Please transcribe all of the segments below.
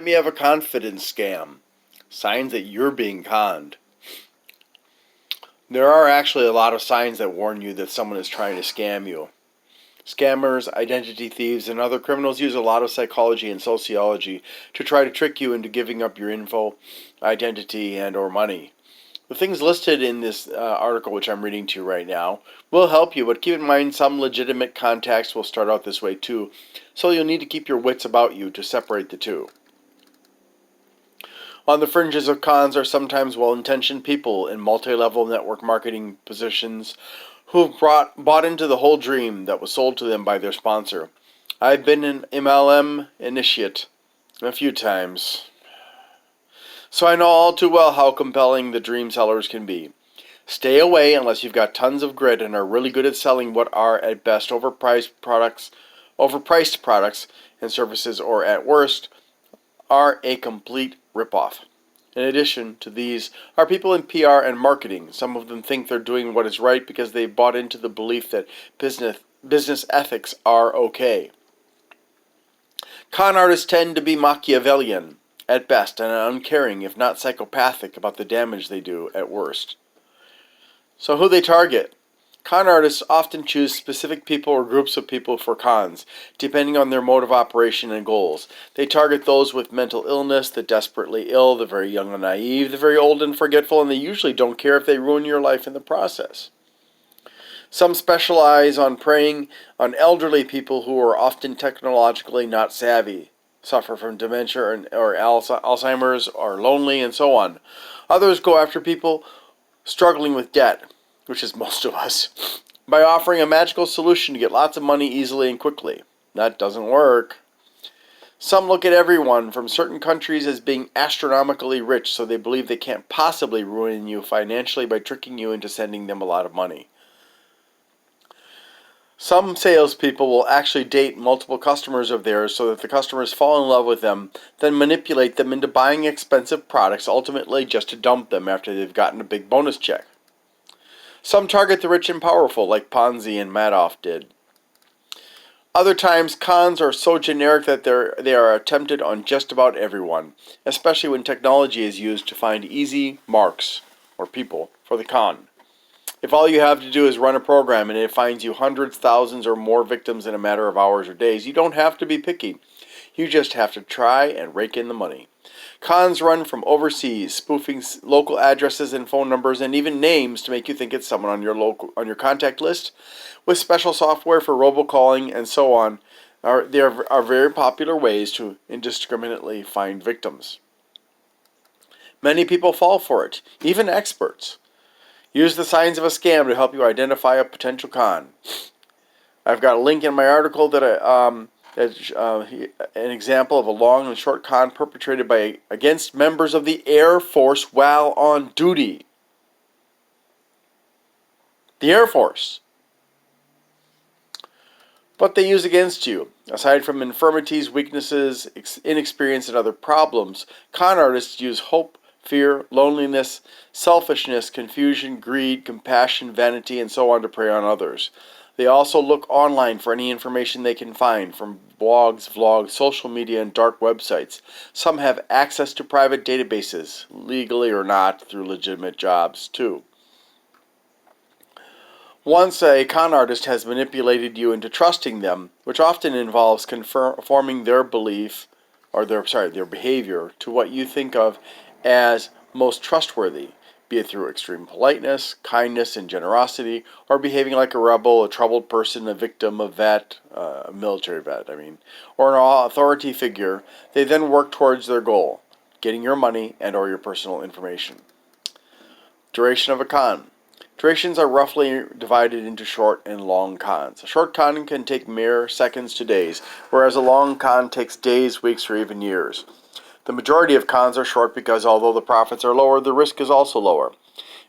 Me have a confidence scam. Signs that you're being conned. There are actually a lot of signs that warn you that someone is trying to scam you. Scammers, identity thieves, and other criminals use a lot of psychology and sociology to try to trick you into giving up your info, identity, and or money. The things listed in this article, which I'm reading to you right now, will help you, but keep in mind some legitimate contacts will start out this way too, so you'll need to keep your wits about you to separate the two. On the fringes of cons are sometimes well-intentioned people in multi-level network marketing positions who've bought into the whole dream that was sold to them by their sponsor. I've been an MLM initiate a few times, so I know all too well how compelling the dream sellers can be. Stay away unless you've got tons of grit and are really good at selling what are at best overpriced products and services, or at worst are a complete ripoff. In addition to these are people in PR and marketing. Some of them think they're doing what is right because they've bought into the belief that business ethics are okay. Con artists tend to be Machiavellian at best and uncaring, if not psychopathic, about the damage they do at worst. So who they target? Con artists often choose specific people or groups of people for cons, depending on their mode of operation and goals. They target those with mental illness, the desperately ill, the very young and naive, the very old and forgetful, and they usually don't care if they ruin your life in the process. Some specialize on preying on elderly people who are often technologically not savvy, suffer from dementia or Alzheimer's, are lonely, and so on. Others go after people struggling with debt, which is most of us, by offering a magical solution to get lots of money easily and quickly. That doesn't work. Some look at everyone from certain countries as being astronomically rich, so they believe they can't possibly ruin you financially by tricking you into sending them a lot of money. Some salespeople will actually date multiple customers of theirs so that the customers fall in love with them, then manipulate them into buying expensive products, ultimately just to dump them after they've gotten a big bonus check. Some target the rich and powerful, like Ponzi and Madoff did. Other times, cons are so generic that they are attempted on just about everyone, especially when technology is used to find easy marks, or people, for the con. If all you have to do is run a program and it finds you hundreds, thousands, or more victims in a matter of hours or days, you don't have to be picky. You just have to try and rake in the money. Cons run from overseas, spoofing local addresses and phone numbers and even names to make you think it's someone on your contact list, with special software for robocalling and so on. There are very popular ways to indiscriminately find victims. Many people fall for it, even experts. Use the signs of a scam to help you identify a potential con. I've got a link in my article that an example of a long and short con perpetrated against members of the Air Force while on duty. The Air Force. What they use against you. Aside from infirmities, weaknesses, inexperience, and other problems, con artists use hope, fear, loneliness, selfishness, confusion, greed, compassion, vanity, and so on to prey on others. They also look online for any information they can find, from blogs, vlogs, social media, and dark websites. Some have access to private databases, legally or not, through legitimate jobs, too. Once a con artist has manipulated you into trusting them, which often involves conforming their their behavior to what you think of as most trustworthy, be it through extreme politeness, kindness, and generosity, or behaving like a rebel, a troubled person, a victim, a military vet, or an authority figure. They then work towards their goal, getting your money and or your personal information. Duration of a con. Durations are roughly divided into short and long cons. A short con can take mere seconds to days, whereas a long con takes days, weeks, or even years. The majority of cons are short because although the profits are lower, the risk is also lower.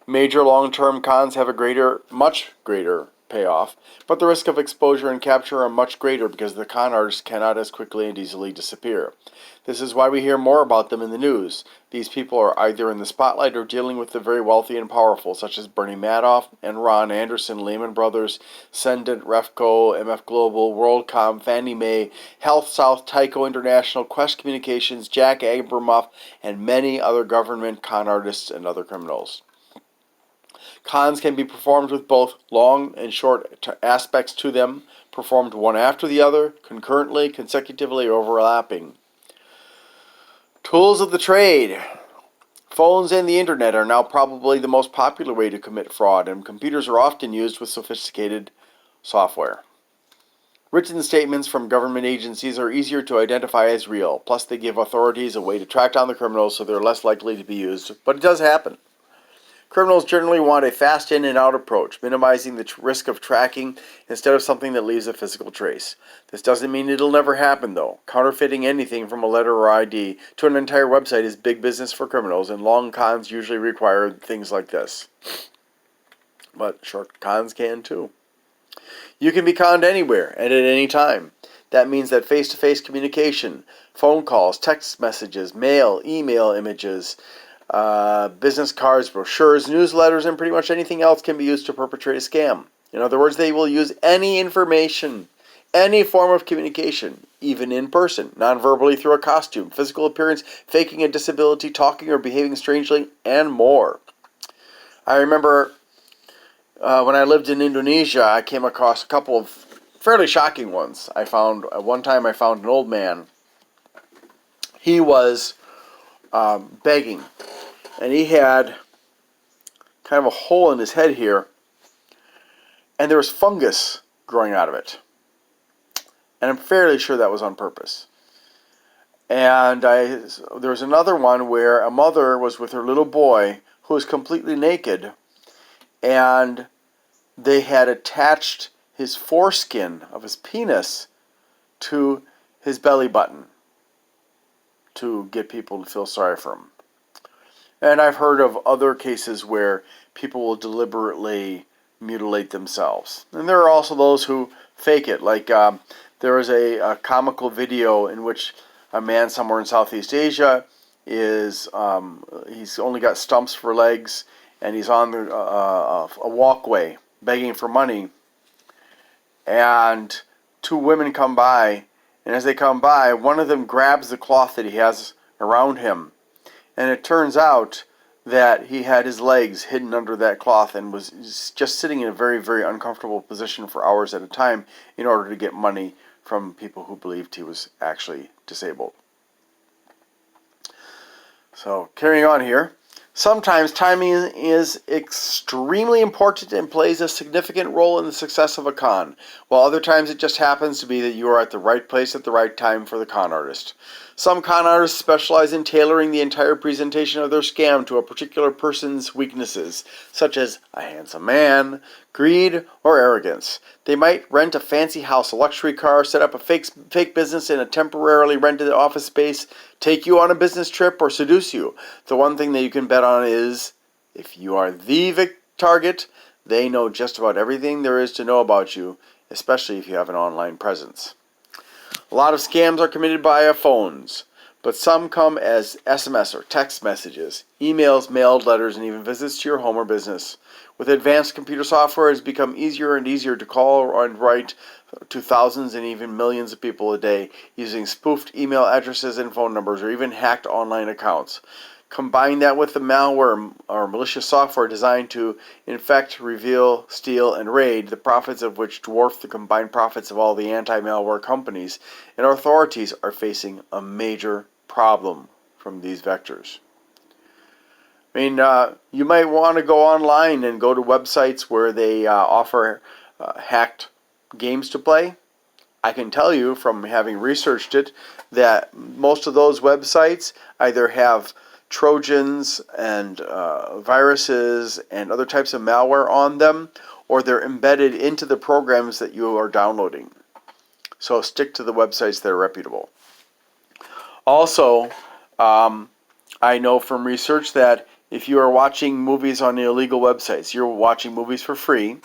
Major long-term cons have a much greater payoff, but the risk of exposure and capture are much greater because the con artists cannot as quickly and easily disappear. This is why we hear more about them in the news. These people are either in the spotlight or dealing with the very wealthy and powerful, such as Bernie Madoff, Enron, Anderson, Lehman Brothers, Sendent, Refco, MF Global, WorldCom, Fannie Mae, HealthSouth, Tyco International, Quest Communications, Jack Abramoff, and many other government con artists and other criminals. Cons can be performed with both long and short aspects to them, performed one after the other, concurrently, consecutively, overlapping. Tools of the trade. Phones and the internet are now probably the most popular way to commit fraud, and computers are often used with sophisticated software. Written statements from government agencies are easier to identify as real, plus they give authorities a way to track down the criminals so they're less likely to be used, but it does happen. Criminals generally want a fast in and out approach, minimizing the risk of tracking instead of something that leaves a physical trace. This doesn't mean it'll never happen, though. Counterfeiting anything from a letter or ID to an entire website is big business for criminals, and long cons usually require things like this. But short cons can too. You can be conned anywhere and at any time. That means that face-to-face communication, phone calls, text messages, mail, email images, business cards, brochures, newsletters, and pretty much anything else can be used to perpetrate a scam. In other words, they will use any information, any form of communication, even in person, non-verbally through a costume, physical appearance, faking a disability, talking or behaving strangely, and more. I remember when I lived in Indonesia, I came across a couple of fairly shocking ones. One time I found an old man. He was begging, and he had kind of a hole in his head here, and there was fungus growing out of it. And I'm fairly sure that was on purpose. And there was another one where a mother was with her little boy who was completely naked, and they had attached his foreskin of his penis to his belly button to get people to feel sorry for him. And I've heard of other cases where people will deliberately mutilate themselves. And there are also those who fake it. Like there was a comical video in which a man somewhere in Southeast Asia is he's only got stumps for legs, and he's on a walkway begging for money. And two women come by, and as they come by, one of them grabs the cloth that he has around him. And it turns out that he had his legs hidden under that cloth and was just sitting in a very, very uncomfortable position for hours at a time in order to get money from people who believed he was actually disabled. So, carrying on here. Sometimes timing is extremely important and plays a significant role in the success of a con, while other times it just happens to be that you are at the right place at the right time for the con artist. Some con artists specialize in tailoring the entire presentation of their scam to a particular person's weaknesses, such as a handsome man, greed, or arrogance. They might rent a fancy house, a luxury car, set up a fake business in a temporarily rented office space, take you on a business trip, or seduce you. The one thing that you can bet on is, if you are the target, they know just about everything there is to know about you, especially if you have an online presence. A lot of scams are committed via phones, but some come as SMS or text messages, emails, mailed letters, and even visits to your home or business. With advanced computer software, it has become easier and easier to call and write to thousands and even millions of people a day using spoofed email addresses and phone numbers or even hacked online accounts. Combine that with the malware or malicious software designed to infect, reveal, steal, and raid, the profits of which dwarf the combined profits of all the anti-malware companies, and authorities are facing a major problem from these vectors. I mean, you might want to go online and go to websites where they offer hacked games to play. I can tell you from having researched it that most of those websites either have Trojans and viruses and other types of malware on them, or they're embedded into the programs that you are downloading. So stick to the websites that are reputable. Also, I know from research that if you are watching movies on illegal websites, you're watching movies for free,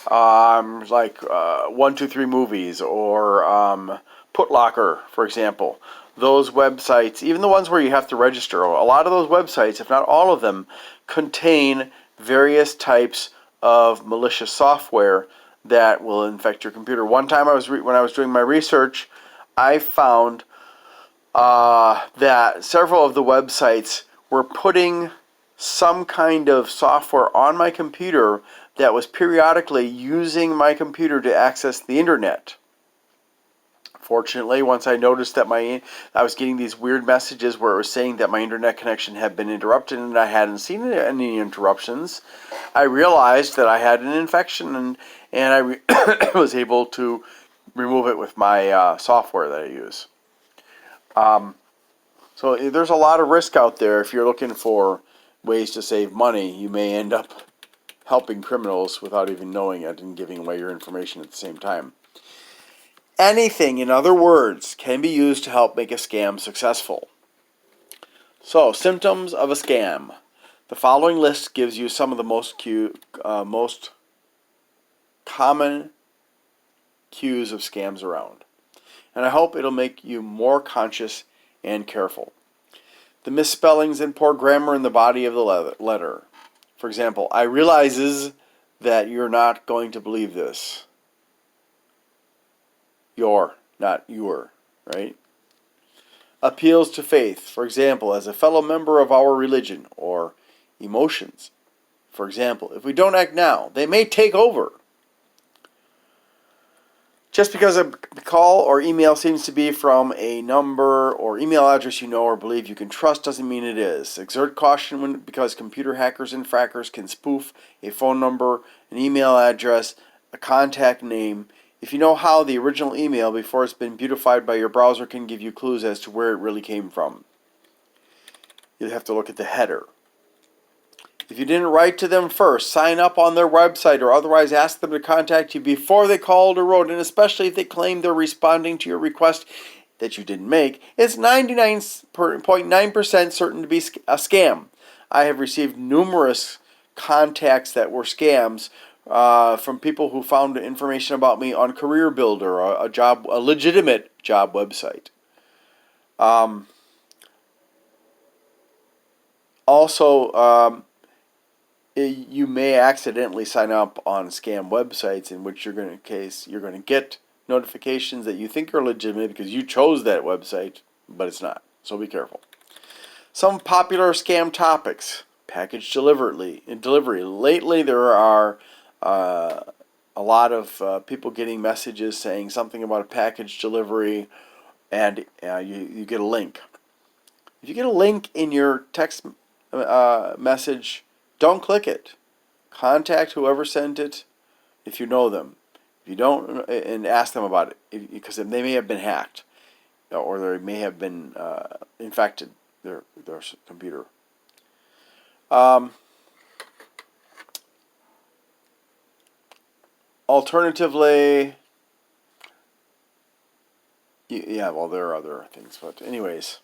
like 123 Movies or Putlocker, for example. Those websites, even the ones where you have to register, a lot of those websites, if not all of them, contain various types of malicious software that will infect your computer. One time, when I was doing my research, I found that several of the websites were putting some kind of software on my computer that was periodically using my computer to access the internet. Fortunately, once I noticed that I was getting these weird messages where it was saying that my internet connection had been interrupted and I hadn't seen any interruptions, I realized that I had an infection and I was able to remove it with my software that I use. So there's a lot of risk out there. If you're looking for ways to save money, you may end up helping criminals without even knowing it and giving away your information at the same time. Anything, in other words, can be used to help make a scam successful. So, symptoms of a scam. The following list gives you some of the most common cues of scams around. And I hope it'll make you more conscious and careful. The misspellings and poor grammar in the body of the letter. For example, I realizes that you're not going to believe this. Your, not your, right? Appeals to faith. For example, as a fellow member of our religion, or emotions. For example, if we don't act now, they may take over. Just because a call or email seems to be from a number or email address you know or believe you can trust doesn't mean it is. Exert caution because computer hackers and frackers can spoof a phone number, an email address, a contact name. If you know how, the original email, before it's been beautified by your browser, can give you clues as to where it really came from. You'll have to look at the header. If you didn't write to them first, sign up on their website or otherwise ask them to contact you before they called or wrote, and especially if they claim they're responding to your request that you didn't make, it's 99.9% certain to be a scam. I have received numerous contacts that were scams from people who found information about me on CareerBuilder, a legitimate job website. You may accidentally sign up on scam websites in which you're going to get notifications that you think are legitimate because you chose that website, but it's not. So be careful. Some popular scam topics: package delivery. Lately, there are a lot of people getting messages saying something about a package delivery, and you get a link. If you get a link in your text message, don't click it. Contact whoever sent it if you know them. If you don't, and ask them about it, because they may have been hacked, or they may have been infected, their computer. Alternatively, there are other things, but anyways.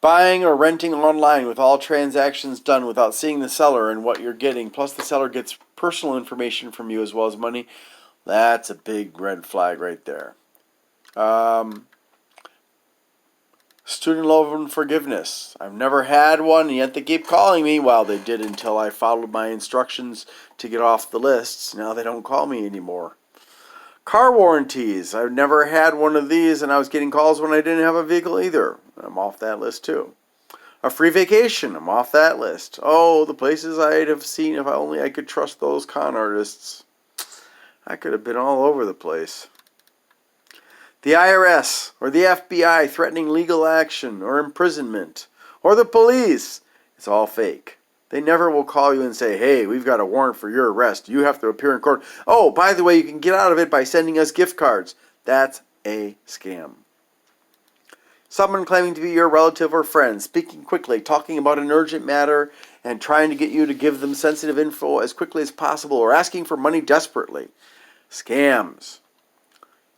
Buying or renting online with all transactions done without seeing the seller and what you're getting, plus the seller gets personal information from you as well as money, that's a big red flag right there. Student loan forgiveness. I've never had one, and yet they keep calling me. Well, they did until I followed my instructions to get off the lists. Now they don't call me anymore. Car warranties. I've never had one of these, and I was getting calls when I didn't have a vehicle either. I'm off that list too. A free vacation. I'm off that list. Oh, the places I'd have seen if only I could trust those con artists. I could have been all over the place. The IRS or the FBI threatening legal action or imprisonment, or the police. It's all fake. They never will call you and say, hey, we've got a warrant for your arrest. You have to appear in court. Oh, by the way, you can get out of it by sending us gift cards. That's a scam. Someone claiming to be your relative or friend, speaking quickly, talking about an urgent matter, and trying to get you to give them sensitive info as quickly as possible, or asking for money desperately. Scams.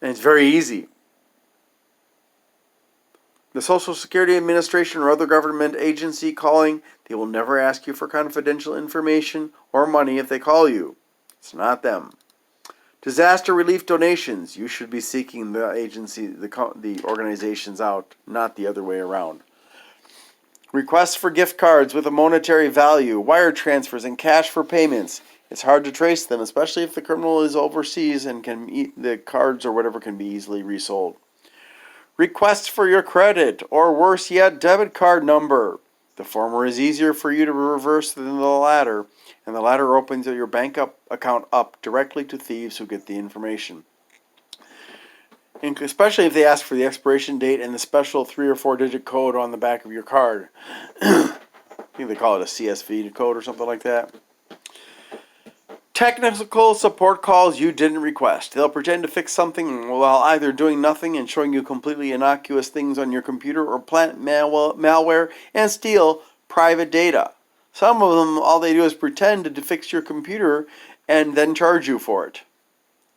And it's very easy. The Social Security Administration or other government agency calling, they will never ask you for confidential information or money if they call you. It's not them. Disaster relief donations. You should be seeking the the organizations out, not the other way around. Requests for gift cards with a monetary value, wire transfers, and cash for payments. It's hard to trace them, especially if the criminal is overseas and the cards or whatever can be easily resold. Requests for your credit, or worse yet, debit card number. The former is easier for you to reverse than the latter, and the latter opens your bank account up directly to thieves who get the information. And especially if they ask for the expiration date and the special 3 or 4 digit code on the back of your card. I think they call it a CSV code or something like that. Technical support calls you didn't request. They'll pretend to fix something while either doing nothing and showing you completely innocuous things on your computer, or plant malware and steal private data. Some of them, all they do is pretend to fix your computer and then charge you for it.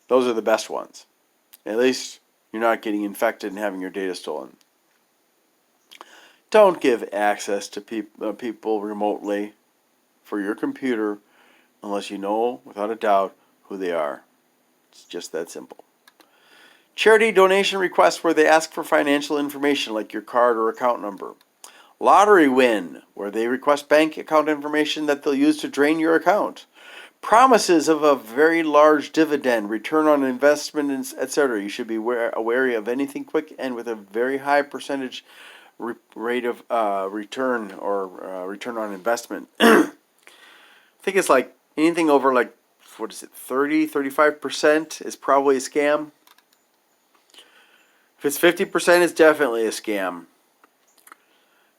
Those are the best ones. At least you're not getting infected and having your data stolen. Don't give access to people remotely for your computer unless you know without a doubt who they are. It's just that simple. Charity donation requests where they ask for financial information like your card or account number. Lottery win, where they request bank account information that they'll use to drain your account. Promises of a very large dividend, return on investment, etc. You should be wary of anything quick and with a very high percentage rate of return or return on investment. I think it's like anything over 30-35% is probably a scam. If it's 50%, it's definitely a scam.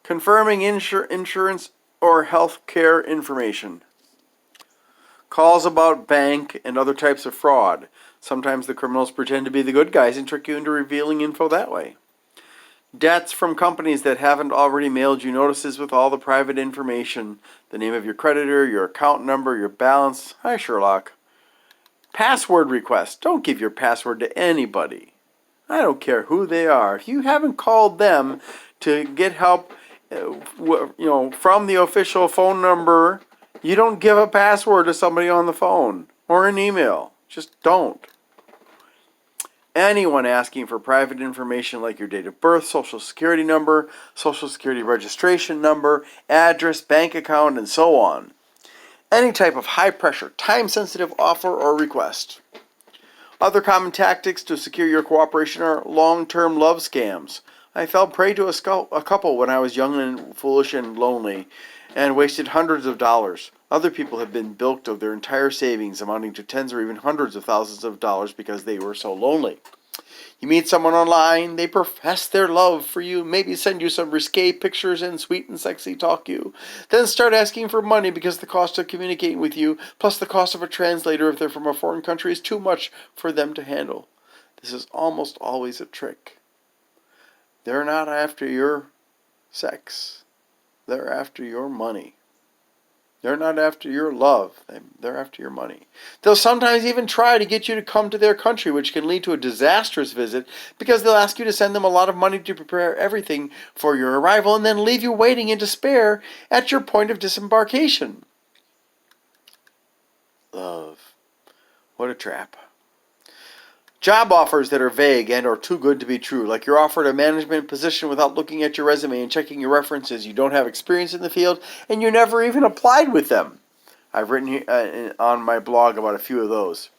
Confirming insurance or health care information. Calls about bank and other types of fraud. Sometimes the criminals pretend to be the good guys and trick you into revealing info that way. Debts from companies that haven't already mailed you notices with all the private information. The name of your creditor, your account number, your balance. Hi, Sherlock. Password requests. Don't give your password to anybody. I don't care who they are. If you haven't called them to get help from the official phone number, you don't give a password to somebody on the phone or an email. Just don't. Anyone asking for private information like your date of birth, social security number, social security registration number, address, bank account, and so on. Any type of high-pressure, time-sensitive offer or request. Other common tactics to secure your cooperation are long-term love scams. I fell prey to a couple when I was young and foolish and lonely, and wasted hundreds of dollars. Other people have been bilked of their entire savings, amounting to tens or even hundreds of thousands of dollars because they were so lonely. You meet someone online, they profess their love for you, maybe send you some risque pictures and sweet and sexy talk you, then start asking for money because the cost of communicating with you, plus the cost of a translator if they're from a foreign country, is too much for them to handle. This is almost always a trick. They're not after your sex. They're after your money. They're not after your love. They're after your money. They'll sometimes even try to get you to come to their country, which can lead to a disastrous visit because they'll ask you to send them a lot of money to prepare everything for your arrival and then leave you waiting in despair at your point of disembarkation. Love. What a trap. Job offers that are vague and or too good to be true, like you're offered a management position without looking at your resume and checking your references. You don't have experience in the field, and you never even applied with them. I've written on my blog about a few of those.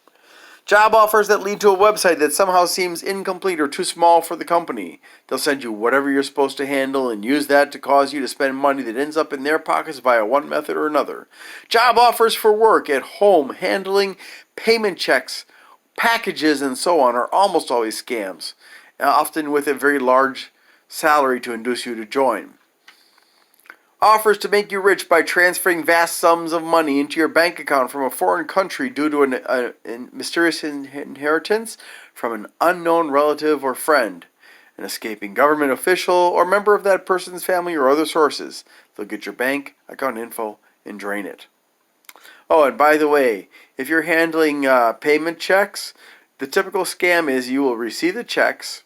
Job offers that lead to a website that somehow seems incomplete or too small for the company. They'll send you whatever you're supposed to handle and use that to cause you to spend money that ends up in their pockets via one method or another. Job offers for work at home, handling payment checks, packages, and so on are almost always scams, often with a very large salary to induce you to join. Offers to make you rich by transferring vast sums of money into your bank account from a foreign country due to a mysterious inheritance from an unknown relative or friend, an escaping government official, or member of that person's family or other sources. They'll get your bank account info and drain it. Oh, and by the way, if you're handling payment checks, the typical scam is you will receive the checks,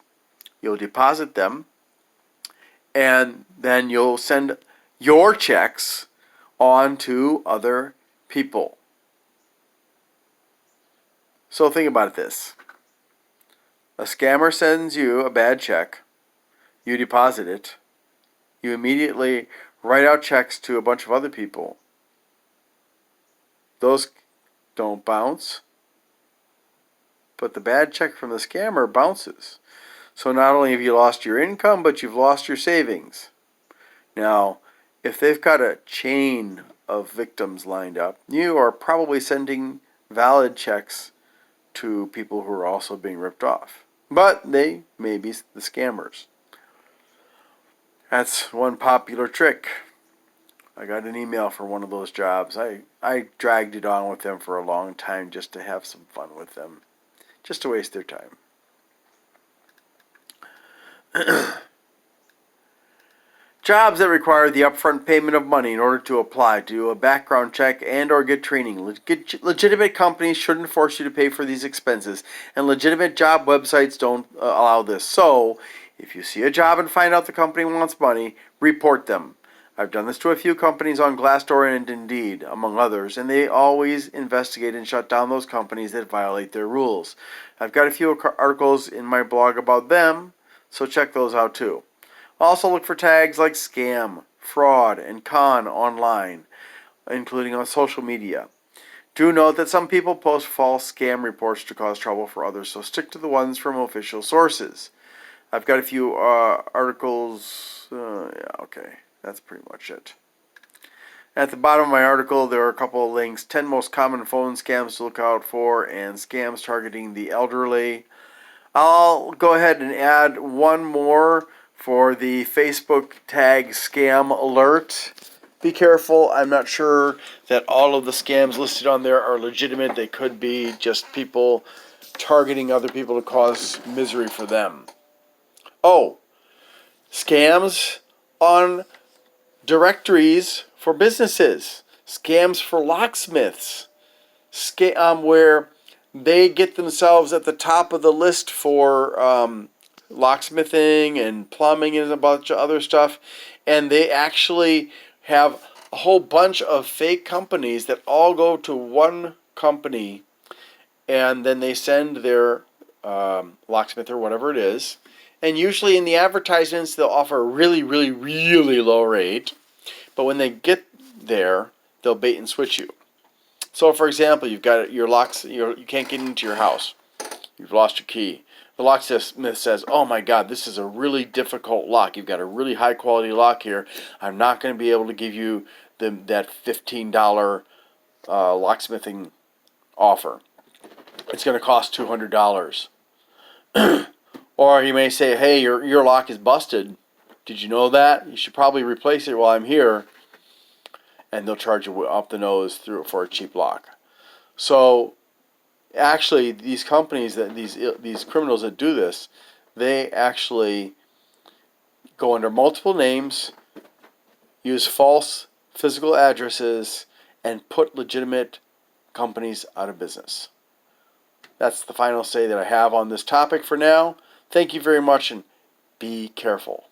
you'll deposit them, and then you'll send your checks on to other people. So think about this. A scammer sends you a bad check. You deposit it. You immediately write out checks to a bunch of other people. Those don't bounce, but the bad check from the scammer bounces. So not only have you lost your income, but you've lost your savings. Now, if they've got a chain of victims lined up, you are probably sending valid checks to people who are also being ripped off. But they may be the scammers. That's one popular trick. I got an email for one of those jobs. I dragged it on with them for a long time just to have some fun with them. Just to waste their time. Jobs that require the upfront payment of money in order to apply, do a background check, and or get training. Legitimate companies shouldn't force you to pay for these expenses, and legitimate job websites don't allow this. So, if you see a job and find out the company wants money, report them. I've done this to a few companies on Glassdoor and Indeed, among others, and they always investigate and shut down those companies that violate their rules. I've got a few articles in my blog about them, so check those out too. Also look for tags like scam, fraud, and con online, including on social media. Do note that some people post false scam reports to cause trouble for others, so stick to the ones from official sources. I've got a few articles. Okay, that's pretty much it. At the bottom of my article, there are a couple of links. 10 most common phone scams to look out for, and scams targeting the elderly. I'll go ahead and add one more for the Facebook tag scam alert. Be careful. I'm not sure that all of the scams listed on there are legitimate. They could be just people targeting other people to cause misery for them. Oh, scams on directories for businesses. Scams for locksmiths. Where they get themselves at the top of the list for locksmithing and plumbing and a bunch of other stuff, and they actually have a whole bunch of fake companies that all go to one company, and then they send their locksmith or whatever it is, and usually in the advertisements they'll offer a really, really, really low rate, but when they get there, they'll bait and switch you. So, for example, you've got your locks, you can't get into your house. You've lost your key. The locksmith says, "Oh my God, this is a really difficult lock. You've got a really high quality lock here. I'm not going to be able to give you that $15 locksmithing offer. It's going to cost $200." Or he may say, "Hey, your lock is busted. Did you know that? You should probably replace it while I'm here." And they'll charge you up the nose for a cheap lock. So, actually, these companies these criminals that do this, they actually go under multiple names, use false physical addresses, and put legitimate companies out of business. That's the final say that I have on this topic for now. Thank you very much, and be careful.